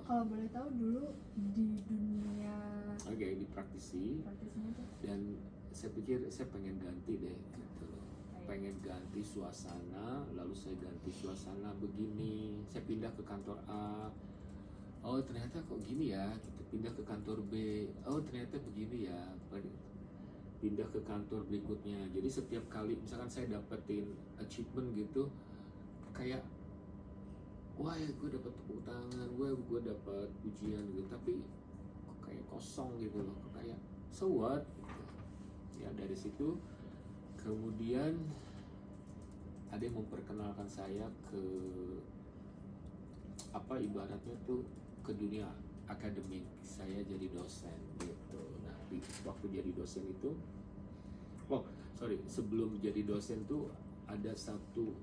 kalau boleh tahu dulu di dunia di praktisinya tuh. Dan saya pikir saya pengen ganti deh gitu loh. Pengen ganti suasana, lalu saya ganti suasana begini. Saya pindah ke kantor A. Oh ternyata kok gini ya, gitu. Pindah ke kantor B. Oh ternyata begini ya. Pindah ke kantor berikutnya. Jadi setiap kali misalkan saya dapetin achievement gitu, kayak wah ya gue dapet tepuk tangan, gue dapet pujian gitu, tapi kok kayak kosong gitu loh, kayak so what gitu. Ya dari situ kemudian ada yang memperkenalkan saya ke apa ibaratnya tuh ke dunia akademik. Saya jadi dosen gitu. Nah waktu jadi dosen itu sebelum jadi dosen tuh ada satu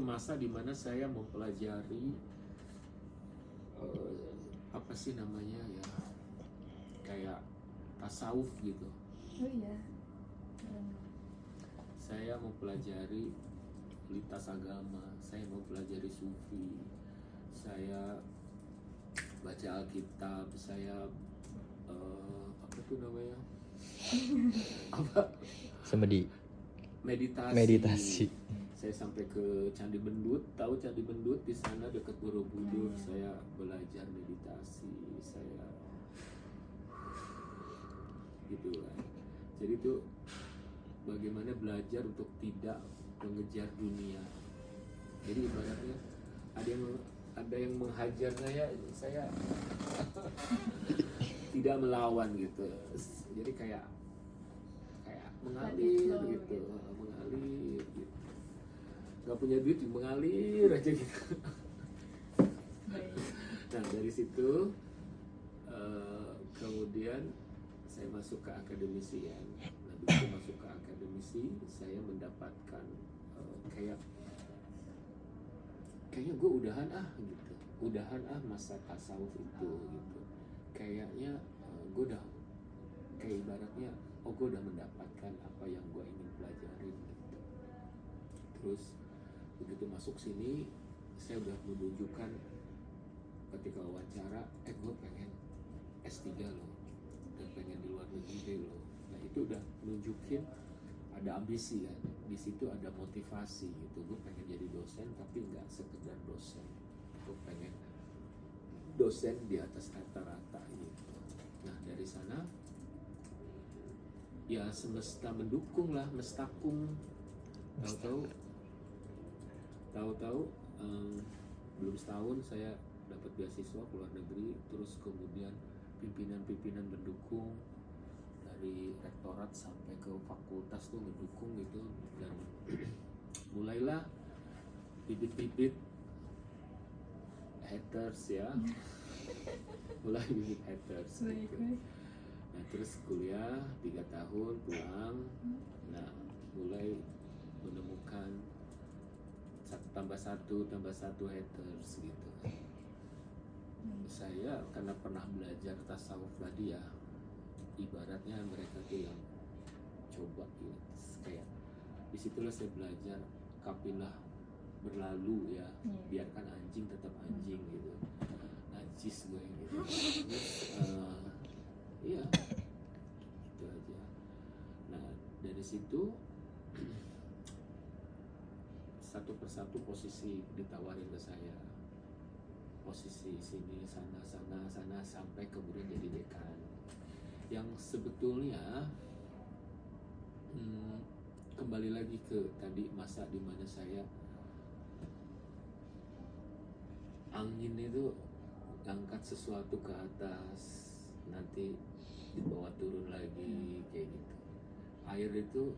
masa di mana saya mempelajari apa sih namanya ya, kayak tasawuf gitu. Oh iya. Saya mempelajari lintas agama, saya mempelajari sufi, saya baca Alkitab, saya apa tuh namanya? apa? Semedi. Meditasi. Saya sampai ke Candi Bendut, tahu Candi Bendut di sana dekat Borobudur. Saya belajar meditasi, saya gitu kan. Jadi itu bagaimana belajar untuk tidak mengejar dunia. Jadi ibaratnya ada yang menghajar saya tidak melawan gitu. Jadi kayak mengalir gitu. Gak punya duit mengalir aja gitu. Nah dari situ kemudian saya masuk ke akademisi ya. Nah begitu masuk ke akademisi saya mendapatkan kayaknya gue udahan masa tasawuf itu gitu. Kayaknya gue udah kayak ibaratnya gue udah mendapatkan apa yang gue ingin pelajari gitu. Terus begitu masuk sini saya udah menunjukkan ketika wawancara gue pengen S3 loh dan pengen di luar negeri loh. Nah itu udah nunjukin ada ambisi kan, di situ ada motivasi gitu. Gue pengen jadi dosen tapi nggak sekedar dosen, gue pengen dosen di atas rata-rata gitu. Nah dari sana ya semesta mendukung lah, mestakung. Tahu-tahu belum setahun saya dapat beasiswa ke luar negeri. Terus kemudian pimpinan mendukung, dari rektorat sampai ke fakultas tuh mendukung gitu. Dan mulailah bibit-bibit haters ya. Mulai bibit haters gitu. Nah terus kuliah 3 tahun pulang. Nah mulai menemukan tambah satu haters gitu. Saya karena pernah belajar tasawuf tadi ya, ibaratnya mereka tuh yang coba gitu. Kayak disitulah saya belajar kapilah berlalu ya, biarkan anjing tetap anjing gitu. Najis gue gitu. Terus iya gitu aja. Nah dari situ satu persatu posisi ditawarin ke saya, posisi sini sana sampai kemudian jadi dekan. Yang sebetulnya kembali lagi ke tadi masa dimana saya angin itu angkat sesuatu ke atas nanti dibawa turun lagi kayak gitu. Air itu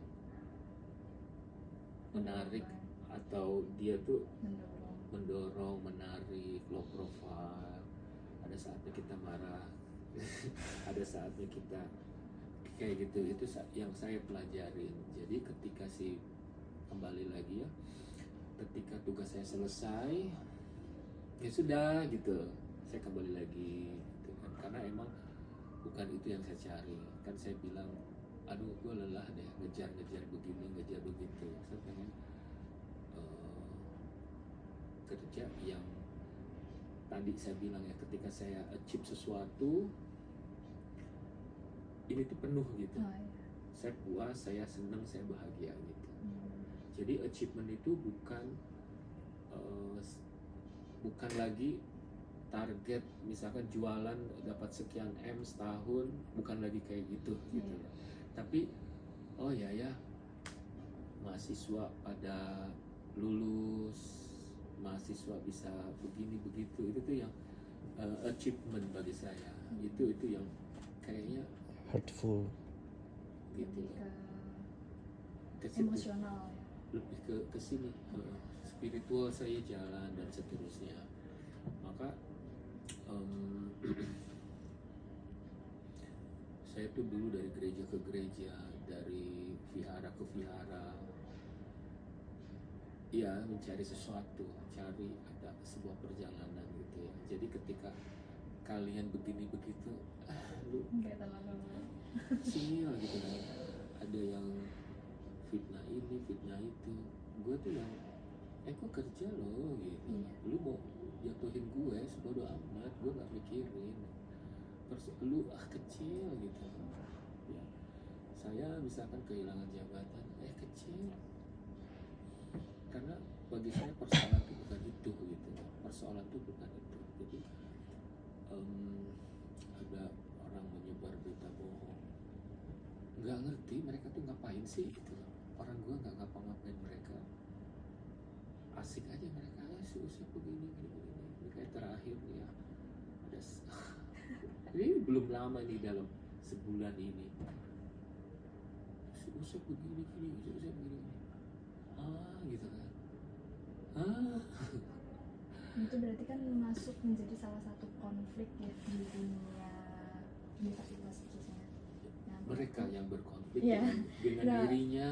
menarik atau dia tuh mendorong, menarik, low profile. Ada saatnya kita marah, ada saatnya kita kayak gitu. Itu yang saya pelajarin. Jadi ketika kembali lagi ya, ketika tugas saya selesai, ya sudah gitu, saya kembali lagi gitu kan. Karena emang bukan itu yang saya cari. Kan saya bilang, aduh gue lelah deh ngejar begini, ngejar begitu. Saya pengen kerja yang tadi saya bilang ya, ketika saya achieve sesuatu ini tuh penuh gitu. Oh iya. Saya puas, saya senang, saya bahagia gitu. Hmm. Jadi achievement itu bukan bukan lagi target misalkan jualan dapat sekian M setahun, bukan lagi kayak gitu gitu. Iya. Tapi oh ya mahasiswa pada lulus, mahasiswa bisa begini begitu, itu tuh yang achievement bagi saya. Itu yang kayaknya Hurtful. gitu Lebih ke ke situ. emosional ya. Lebih ke sini, spiritual saya jalan dan seterusnya. Maka saya tuh dulu dari gereja ke gereja, dari vihara ke vihara, ya mencari sesuatu, cari ada sebuah perjalanan gitu ya. Jadi ketika kalian begini begitu, lu Kayak teman-teman. sinyal gitu kan, ada yang fitnah ini fitnah itu, gue tuh yang kok kerja loh gitu, Iya. lu mau jatuhin gue sebodoh amat, gue nggak mikirin lu kecil gitu ya. Saya misalkan kehilangan jabatan kecil, karena bagi saya persoalan itu bukan itu gitu, persoalan itu bukan itu. Jadi ada orang menyebar berita bohong, nggak ngerti mereka tuh ngapain sih gitu. Orang gue nggak ngapa-ngapain mereka, asik aja mereka usia begini. Kayak terakhir ya ada ini belum lama nih, dalam sebulan ini usia begini gitu kan. Itu berarti kan masuk menjadi salah satu konflik ya di dunia universitas khususnya. Nah, Mereka yang berkonflik Iya. dengan Nah. dirinya